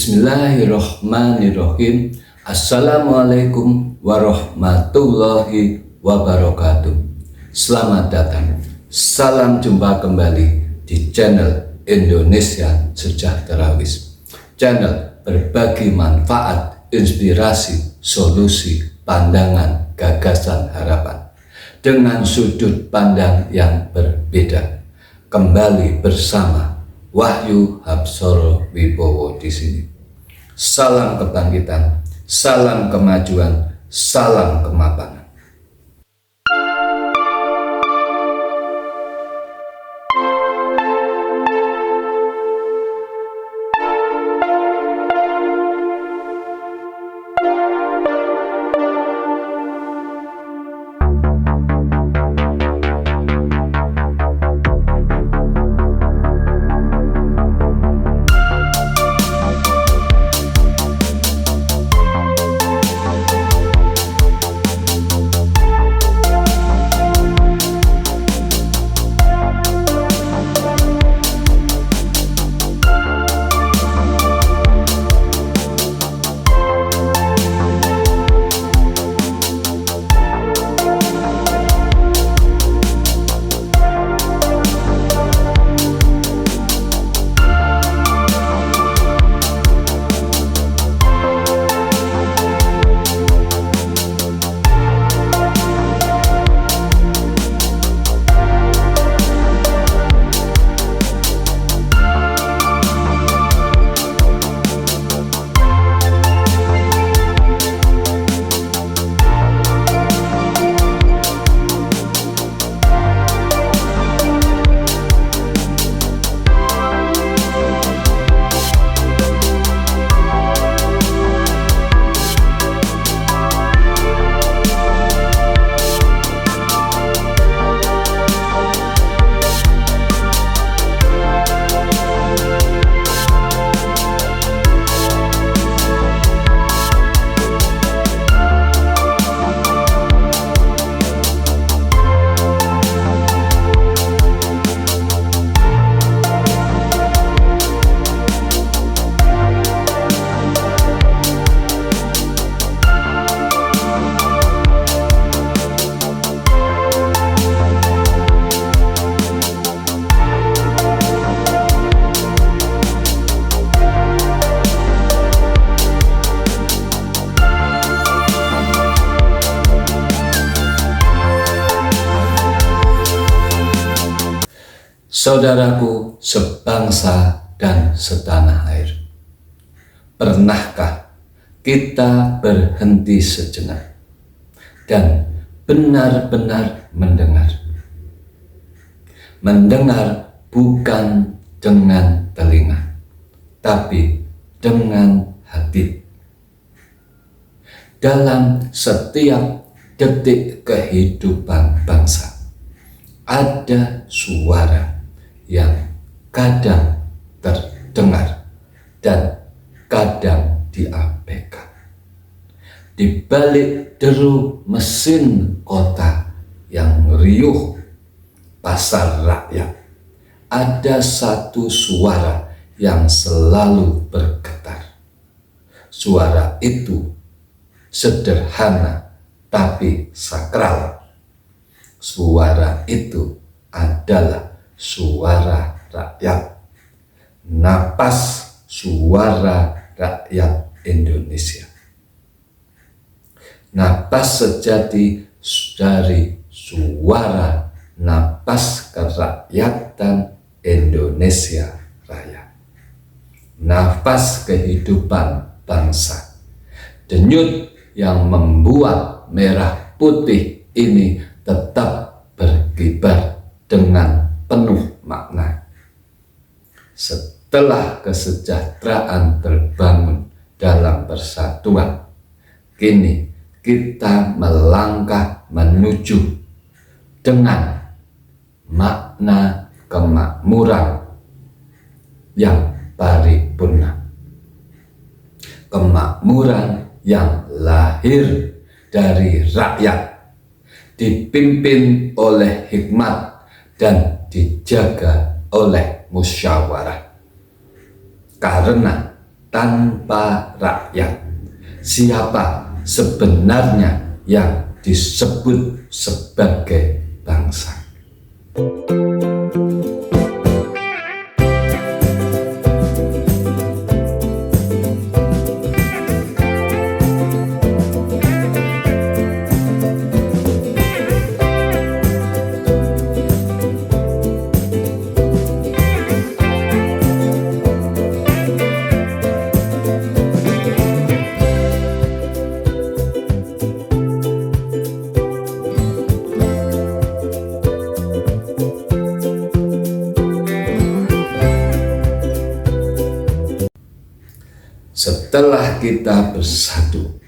Bismillahirrahmanirrahim. Assalamualaikum warahmatullahi wabarakatuh. Selamat datang. Salam jumpa kembali di channel Indonesia Sejahterawis. Channel berbagi manfaat, inspirasi, solusi, pandangan, gagasan, harapan dengan sudut pandang yang berbeda. Kembali bersama Wahyu Habsoro Wibowo di sini. Salam kebangkitan, salam kemajuan, salam kemapanan. Saudaraku sebangsa dan setanah air, pernahkah kita berhenti sejenak dan benar-benar mendengar? Mendengar bukan dengan telinga, tapi dengan hati. Dalam setiap detik kehidupan bangsa, ada suara yang kadang terdengar dan kadang diabaikan. Di balik deru mesin kota yang riuh pasar rakyat, ada satu suara yang selalu bergetar. Suara itu sederhana tapi sakral. Suara itu adalah suara rakyat, napas suara rakyat Indonesia, napas sejati dari suara napas kerakyatan Indonesia Raya, napas kehidupan bangsa, denyut yang membuat merah putih ini tetap berkibar dengan penuh makna. Setelah kesejahteraan terbangun dalam persatuan, kini kita melangkah menuju dengan makna kemakmuran yang paripurna. Kemakmuran yang lahir dari rakyat, dipimpin oleh hikmat dan dijaga oleh musyawarah. Karena tanpa rakyat. Siapa sebenarnya yang disebut sebagai bangsa? Setelah kita bersatu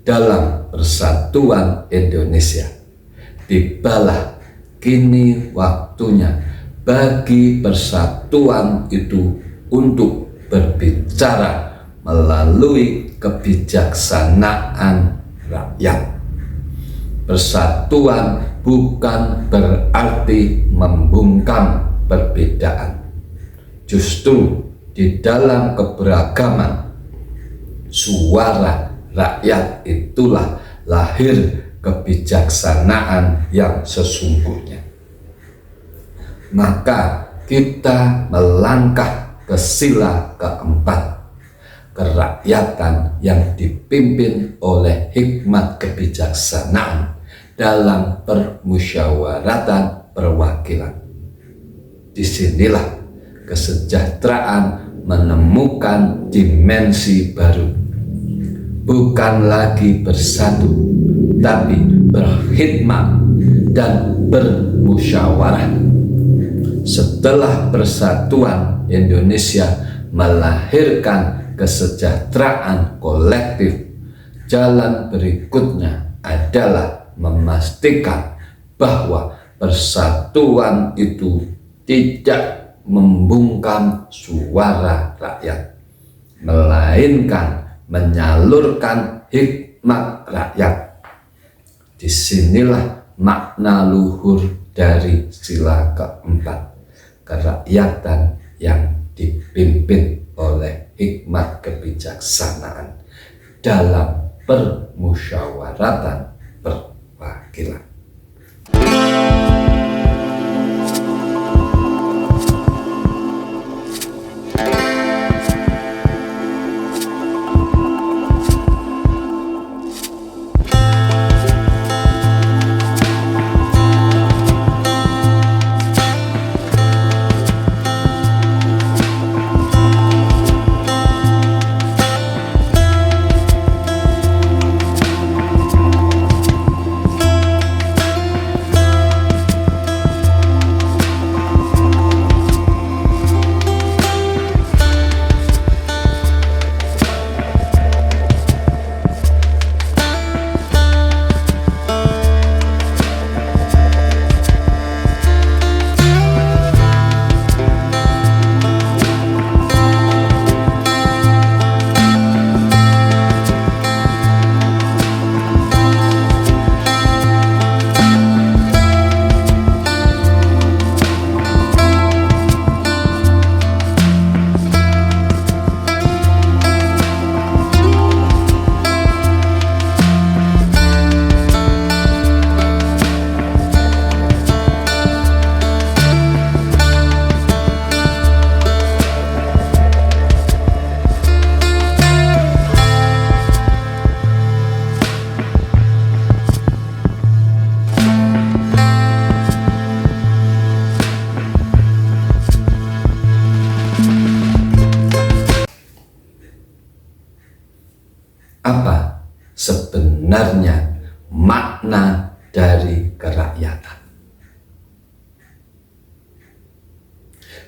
dalam persatuan Indonesia, tibalah kini waktunya bagi persatuan itu untuk berbicara melalui kebijaksanaan rakyat. Persatuan bukan berarti membungkam perbedaan. Justru di dalam keberagaman suara rakyat itulah lahir kebijaksanaan yang sesungguhnya. Maka kita melangkah ke sila keempat, kerakyatan yang dipimpin oleh hikmat kebijaksanaan dalam permusyawaratan perwakilan. Disinilah kesejahteraan menemukan dimensi baru. Bukan lagi bersatu, tapi berkhidmat dan bermusyawarah. Setelah persatuan Indonesia melahirkan kesejahteraan kolektif, jalan berikutnya adalah memastikan bahwa persatuan itu tidak membungkam suara rakyat, melainkan menyalurkan hikmat rakyat. Disinilah makna luhur dari sila keempat, kerakyatan yang dipimpin oleh hikmat kebijaksanaan dalam permusyawaratan perwakilan. Apa sebenarnya makna dari kerakyatan?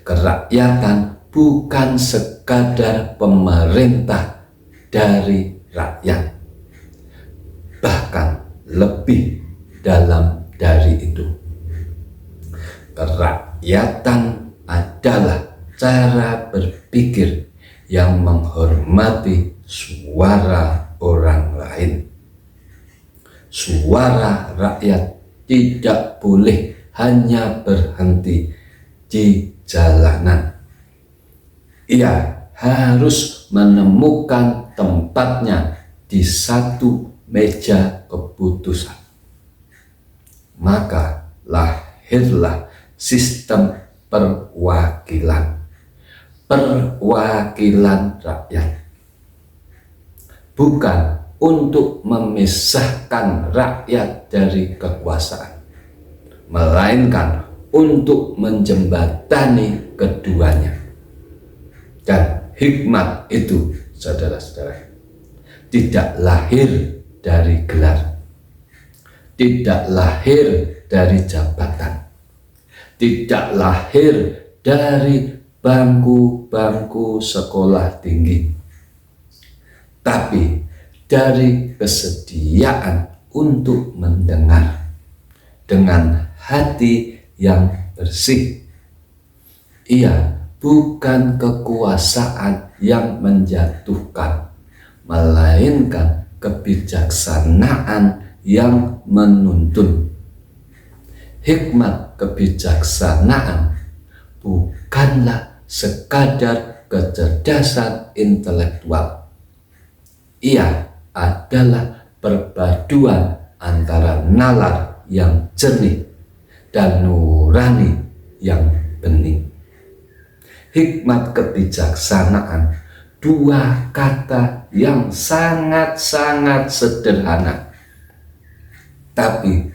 Kerakyatan bukan sekadar pemerintah dari rakyat, bahkan lebih dalam dari itu. Kerakyatan adalah cara berpikir yang menghormati suara orang lain. Suara rakyat tidak boleh hanya berhenti di jalanan. Ia harus menemukan tempatnya di satu meja keputusan. Maka lahirlah sistem perwakilan rakyat. Bukan untuk memisahkan rakyat dari kekuasaan, melainkan untuk menjembatani keduanya. Dan hikmat itu, saudara-saudara, tidak lahir dari gelar, tidak lahir dari jabatan, tidak lahir dari bangku-bangku sekolah tinggi, tapi dari kesediaan untuk mendengar dengan hati yang bersih. Ia bukan kekuasaan yang menjatuhkan, melainkan kebijaksanaan yang menuntun. Hikmat kebijaksanaan bukanlah sekadar kecerdasan intelektual. Ia adalah perpaduan antara nalar yang jernih dan nurani yang bening. Hikmat kebijaksanaan, dua kata yang sangat-sangat sederhana, tapi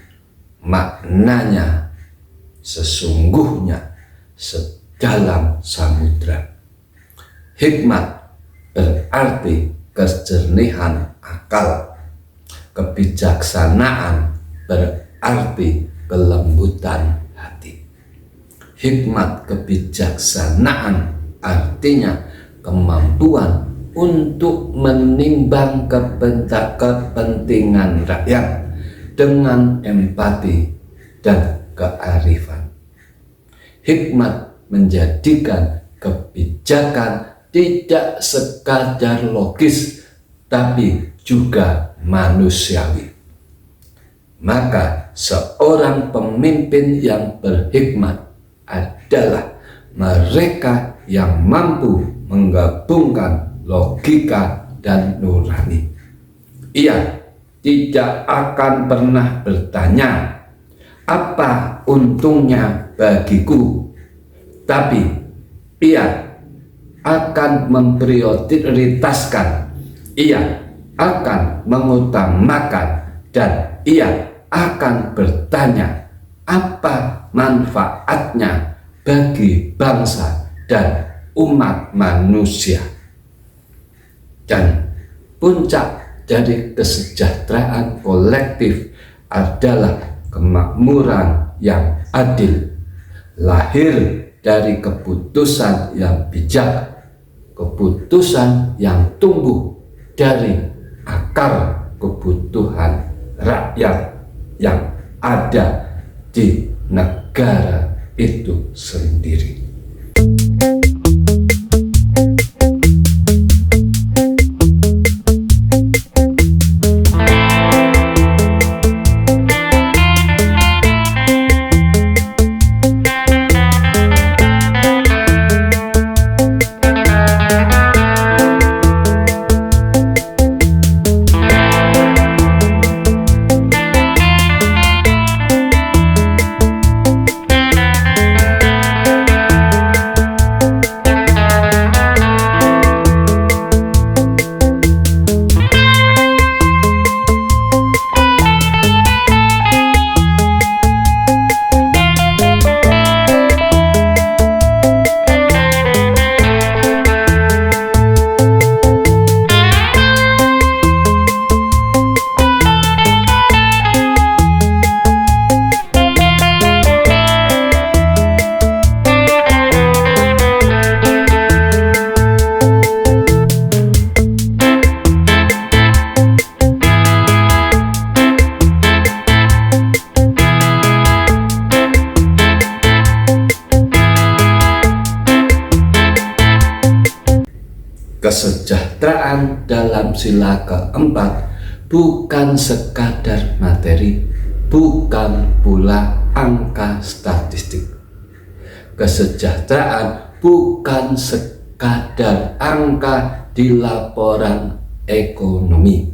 maknanya sesungguhnya sedalam samudra. Hikmat berarti kejernihan akal, kebijaksanaan berarti kelembutan hati. Hikmat kebijaksanaan artinya kemampuan untuk menimbang kepentingan rakyat dengan empati dan kearifan. Hikmat menjadikan kebijakan tidak sekadar logis, tapi juga manusiawi. Maka seorang pemimpin yang berhikmat adalah mereka yang mampu menggabungkan logika dan nurani. Ia tidak akan pernah bertanya, apa untungnya bagiku? Tapi ia akan memprioritaskan, ia akan mengutamakan, dan ia akan bertanya apa manfaatnya bagi bangsa dan umat manusia. Dan puncak dari kesejahteraan kolektif adalah kemakmuran yang adil, lahir dari keputusan yang bijak, keputusan yang tumbuh dari akar kebutuhan rakyat yang ada di negara itu sendiri. Kesejahteraan dalam sila keempat bukan sekadar materi, bukan pula angka statistik. Kesejahteraan bukan sekadar angka di laporan ekonomi.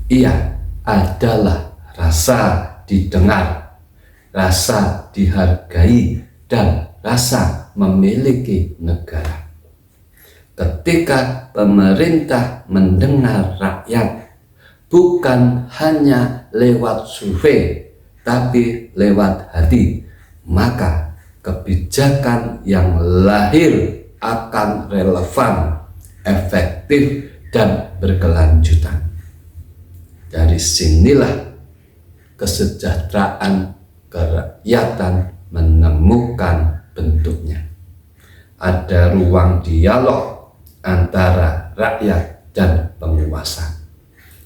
Ia adalah rasa didengar, rasa dihargai, dan rasa memiliki negara. Ketika pemerintah mendengar rakyat, bukan hanya lewat survei, tapi lewat hati, maka kebijakan yang lahir akan relevan, efektif, dan berkelanjutan. Dari sinilah kesejahteraan kerakyatan menemukan bentuknya. Ada ruang dialog antara rakyat dan penguasa.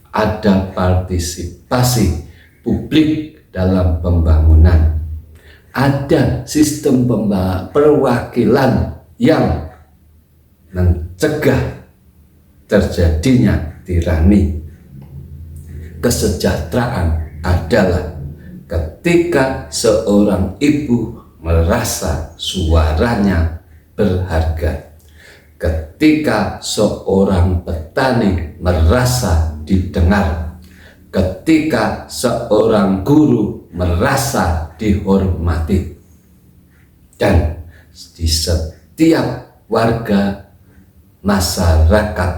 Ada partisipasi publik dalam pembangunan. Ada sistem perwakilan yang mencegah terjadinya tirani. Kesejahteraan adalah ketika seorang ibu merasa suaranya berharga, ketika seorang petani merasa didengar, ketika seorang guru merasa dihormati, dan di setiap warga masyarakat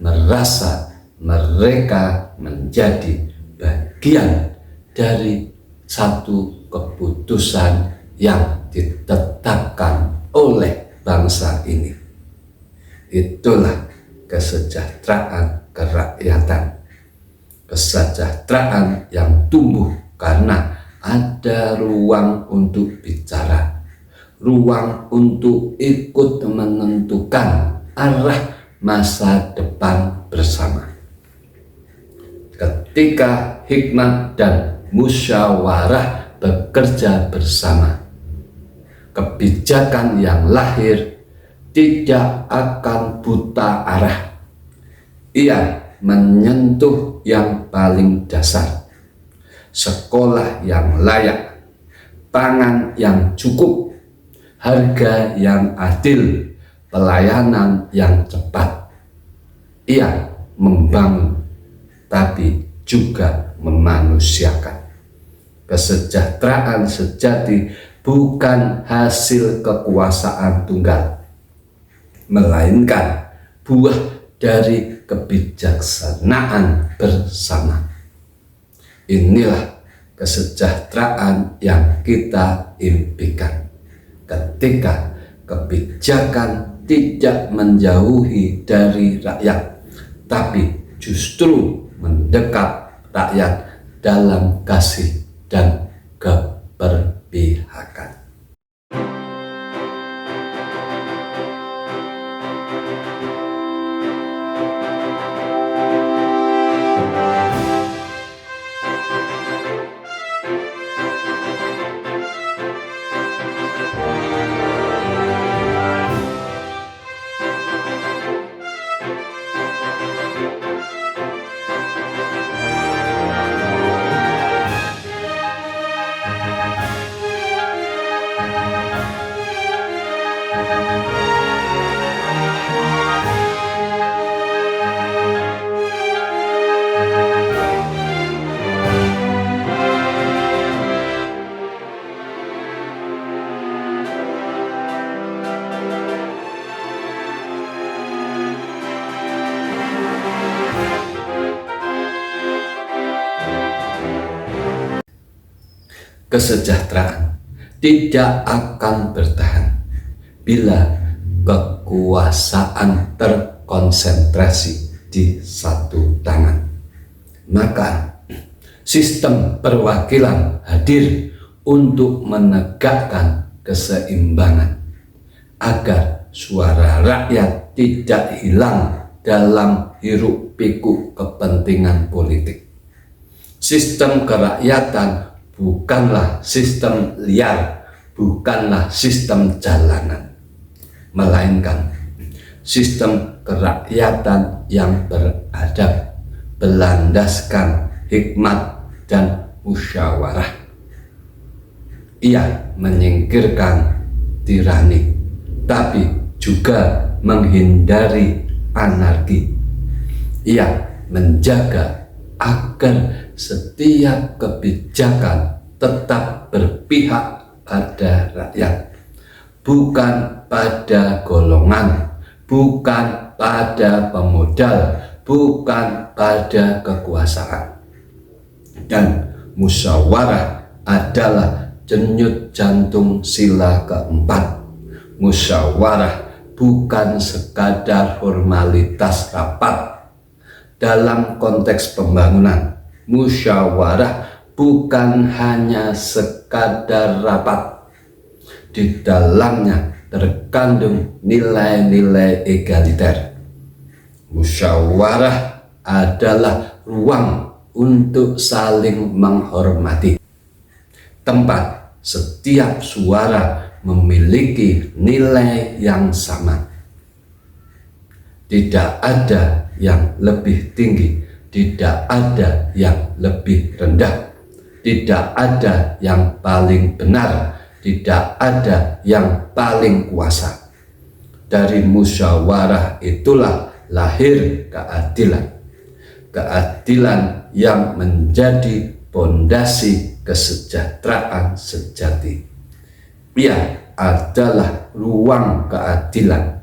merasa mereka menjadi bagian dari satu keputusan yang ditetapkan oleh bangsa ini. Itulah kesejahteraan kerakyatan. Kesejahteraan yang tumbuh karena ada ruang untuk bicara, ruang untuk ikut menentukan arah masa depan bersama. Ketika hikmat dan musyawarah bekerja bersama, kebijakan yang lahir tidak akan buta arah. Ia menyentuh yang paling dasar. Sekolah yang layak, pangan yang cukup, harga yang adil, pelayanan yang cepat. Ia membangun, tapi juga memanusiakan. Kesejahteraan sejati bukan hasil kekuasaan tunggal, melainkan buah dari kebijaksanaan bersama. Inilah kesejahteraan yang kita impikan ketika kebijakan tidak menjauhi dari rakyat, tapi justru mendekat rakyat dalam kasih dan keberpihakan. Kesejahteraan tidak akan bertahan bila kekuasaan terkonsentrasi di satu tangan. Maka sistem perwakilan hadir untuk menegakkan keseimbangan agar suara rakyat tidak hilang dalam hiruk-pikuk kepentingan politik. Sistem kerakyatan bukanlah sistem liar, bukanlah sistem jalanan, melainkan sistem kerakyatan yang beradab, berlandaskan hikmat dan musyawarah. Ia menyingkirkan tirani, tapi juga menghindari anarki. Ia menjaga agar setiap kebijakan tetap berpihak pada rakyat, bukan pada golongan, bukan pada pemodal, bukan pada kekuasaan. Dan musyawarah adalah denyut jantung sila keempat. Musyawarah bukan sekadar formalitas rapat. Dalam konteks pembangunan, musyawarah bukan hanya sekadar rapat. Di dalamnya terkandung nilai-nilai egaliter. Musyawarah adalah ruang untuk saling menghormati, tempat setiap suara memiliki nilai yang sama. Tidak ada yang lebih tinggi, tidak ada yang lebih rendah, tidak ada yang paling benar, tidak ada yang paling kuasa. Dari musyawarah itulah lahir keadilan. Keadilan yang menjadi pondasi kesejahteraan sejati. Ia adalah ruang keadilan,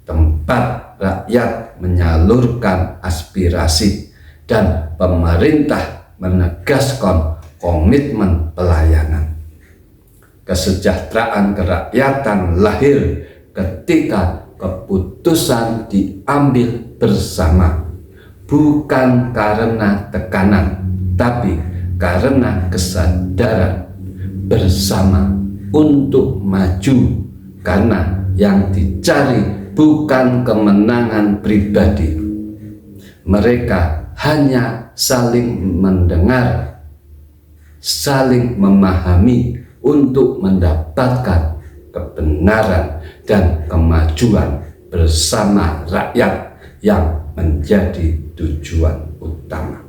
tempat rakyat menyalurkan aspirasi dan pemerintah menegaskan komitmen pelayanan. Kesejahteraan kerakyatan lahir ketika keputusan diambil bersama, bukan karena tekanan, tapi karena kesadaran bersama untuk maju, karena yang dicari bukan kemenangan pribadi. Mereka hanya saling mendengar, saling memahami untuk mendapatkan kebenaran dan kemajuan bersama rakyat yang menjadi tujuan utama.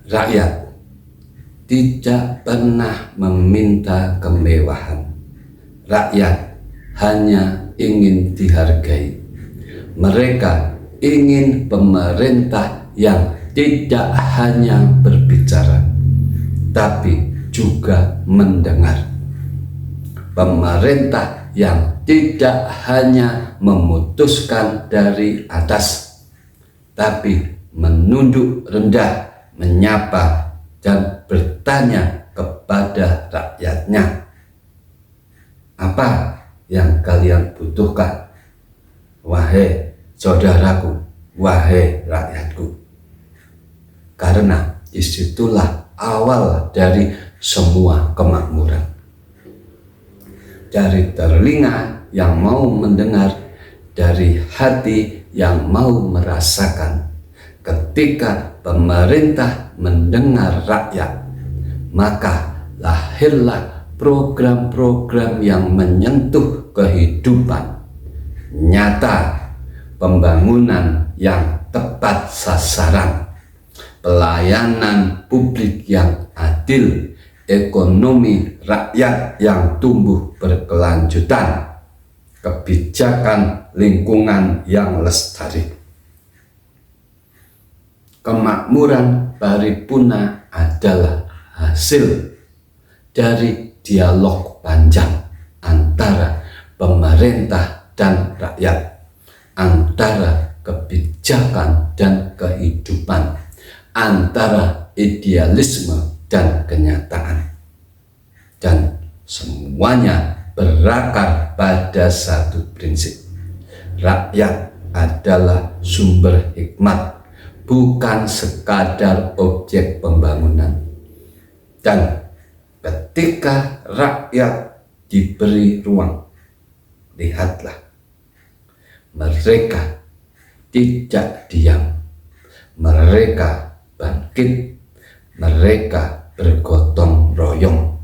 Rakyat tidak pernah meminta kemewahan. Rakyat hanya ingin dihargai. Mereka ingin pemerintah yang tidak hanya berbicara, tapi juga mendengar. Pemerintah yang tidak hanya memutuskan dari atas, tapi menunduk rendah, menyapa dan bertanya kepada rakyatnya. Apa yang kalian butuhkan, wahai saudaraku, wahai rakyatku? karena disitulah awal dari semua kemakmuran. Dari telinga yang mau mendengar, dari hati yang mau merasakan. Ketika pemerintah mendengar rakyat, maka lahirlah program-program yang menyentuh kehidupan nyata, pembangunan yang tepat sasaran, pelayanan publik yang adil, ekonomi rakyat yang tumbuh berkelanjutan, kebijakan lingkungan yang lestari. Kemakmuran paripurna adalah hasil dari dialog panjang antara pemerintah dan rakyat, antara kebijakan dan kehidupan, antara idealisme dan kenyataan, dan semuanya berakar pada satu prinsip: rakyat adalah sumber hikmat, bukan sekadar objek pembangunan. Dan ketika rakyat diberi ruang, lihatlah, mereka tidak diam, mereka bangkit, mereka bergotong royong,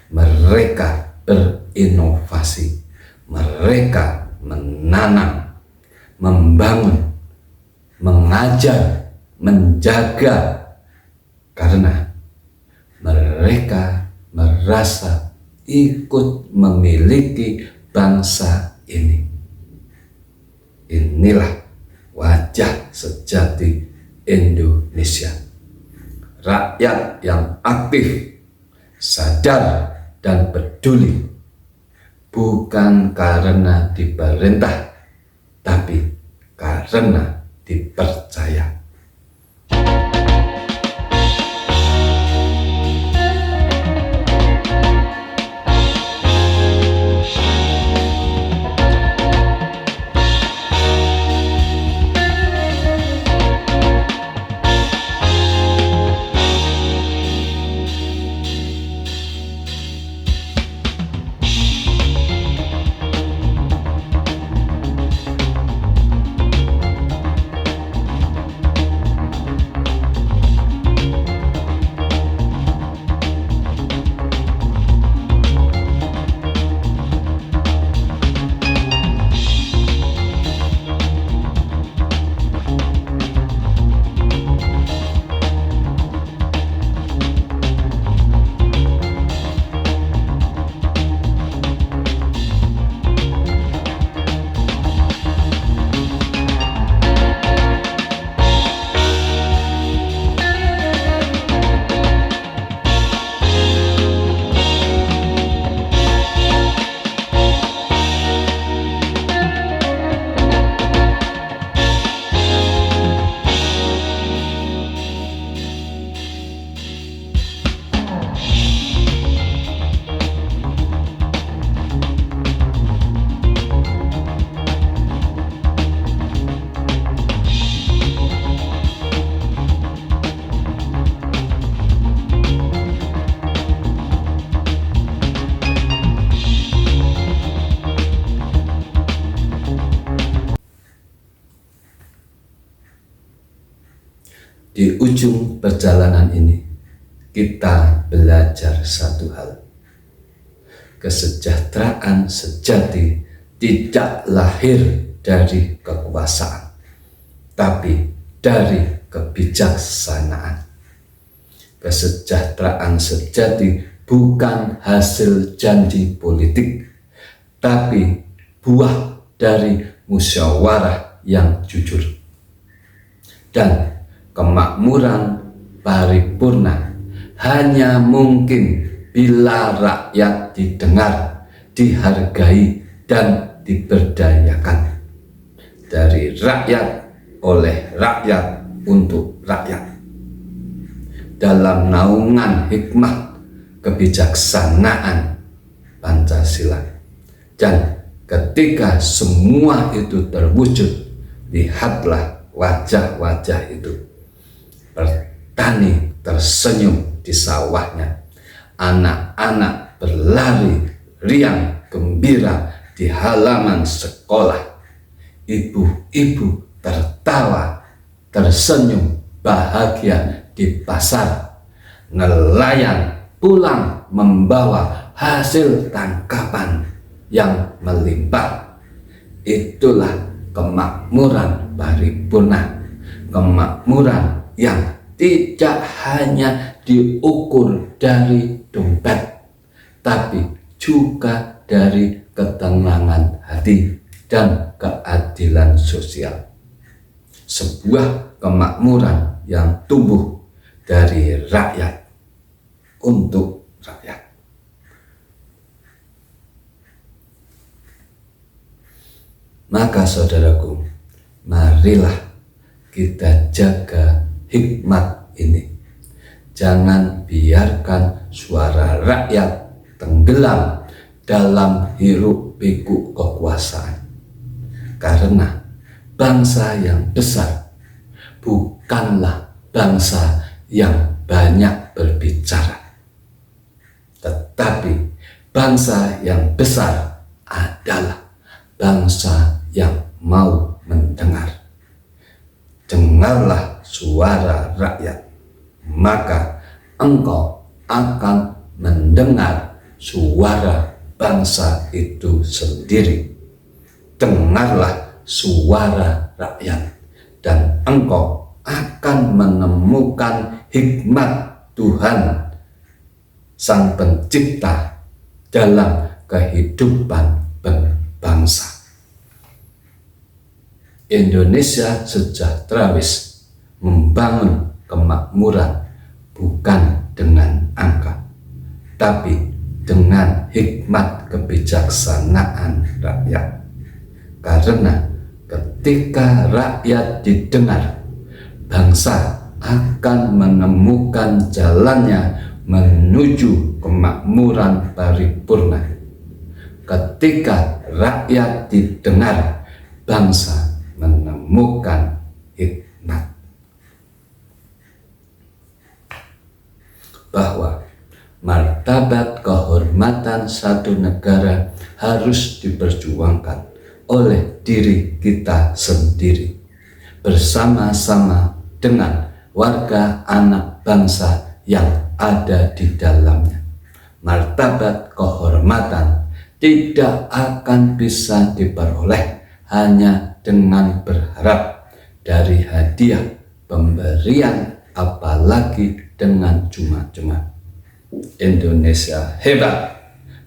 mereka berinovasi, mereka menanam, membangun, mengajar, menjaga, karena mereka merasa ikut memiliki bangsa ini. Inilah wajah sejati Indonesia. Rakyat yang aktif, sadar, dan peduli, bukan karena diperintah, tapi karena dipercaya. Di ujung perjalanan ini, kita belajar satu hal: kesejahteraan sejati tidak lahir dari kekuasaan, tapi dari kebijaksanaan. Kesejahteraan sejati bukan hasil janji politik, tapi buah dari musyawarah yang jujur. Dan kemakmuran paripurna hanya mungkin bila rakyat didengar, dihargai, dan diberdayakan. Dari rakyat, oleh rakyat, untuk rakyat. Dalam naungan hikmah kebijaksanaan Pancasila. Dan ketika semua itu terwujud, lihatlah wajah-wajah itu. petani tersenyum di sawahnya, anak-anak berlari riang gembira di halaman sekolah, ibu-ibu tertawa tersenyum bahagia di pasar, nelayan pulang membawa hasil tangkapan yang melimpah. Itulah kemakmuran paripurna, kemakmuran yang tidak hanya diukur dari dompet, tapi juga dari ketenangan hati dan keadilan sosial. Sebuah kemakmuran yang tumbuh dari rakyat untuk rakyat. Maka saudaraku, marilah kita jaga hikmat ini. Jangan biarkan suara rakyat tenggelam dalam hiruk pikuk kekuasaan. Karena bangsa yang besar bukanlah bangsa yang banyak berbicara, tetapi bangsa yang besar adalah bangsa yang mau mendengar. Dengarlah suara rakyat, maka engkau akan mendengar suara bangsa itu sendiri. Dengarlah suara rakyat, dan engkau akan menemukan hikmat Tuhan Sang Pencipta dalam kehidupan berbangsa. Indonesia Sejahterawis membangun kemakmuran bukan dengan angka, tapi dengan hikmat kebijaksanaan rakyat. Karena ketika rakyat didengar, bangsa akan menemukan jalannya menuju kemakmuran paripurna. Ketika rakyat didengar, bangsa menemukan hikmat. Bahwa martabat kehormatan satu negara harus diperjuangkan oleh diri kita sendiri, bersama-sama dengan warga anak bangsa yang ada di dalamnya. Martabat kehormatan tidak akan bisa diperoleh hanya dengan berharap dari hadiah pemberian, apalagi dengan cuma-cuma. Indonesia hebat,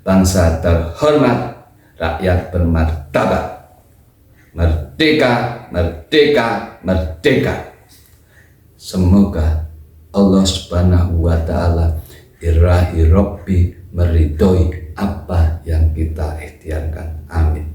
bangsa terhormat, rakyat bermartabat. Merdeka, merdeka, merdeka. Semoga Allah Subhanahu wa Ta'ala irahi Rabbi meridhoi apa yang kita ikhtiarkan. Amin.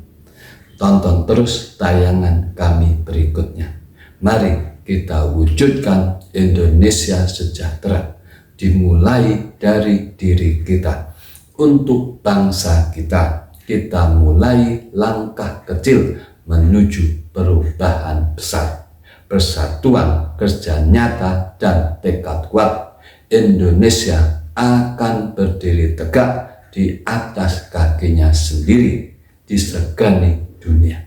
Tonton terus tayangan kami berikutnya. Mari kita wujudkan Indonesia sejahtera, dimulai dari diri kita. Untuk bangsa kita, kita mulai langkah kecil menuju perubahan besar. Persatuan, kerja nyata, dan tekad kuat, Indonesia akan berdiri tegak di atas kakinya sendiri, disegani dunia.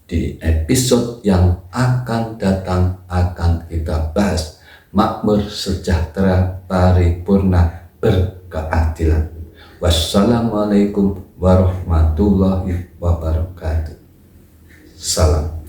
Di episode yang akan datang akan kita bahas makmur sejahtera paripurna berkeadilan. Wassalamualaikum warahmatullahi wabarakatuh. Salam.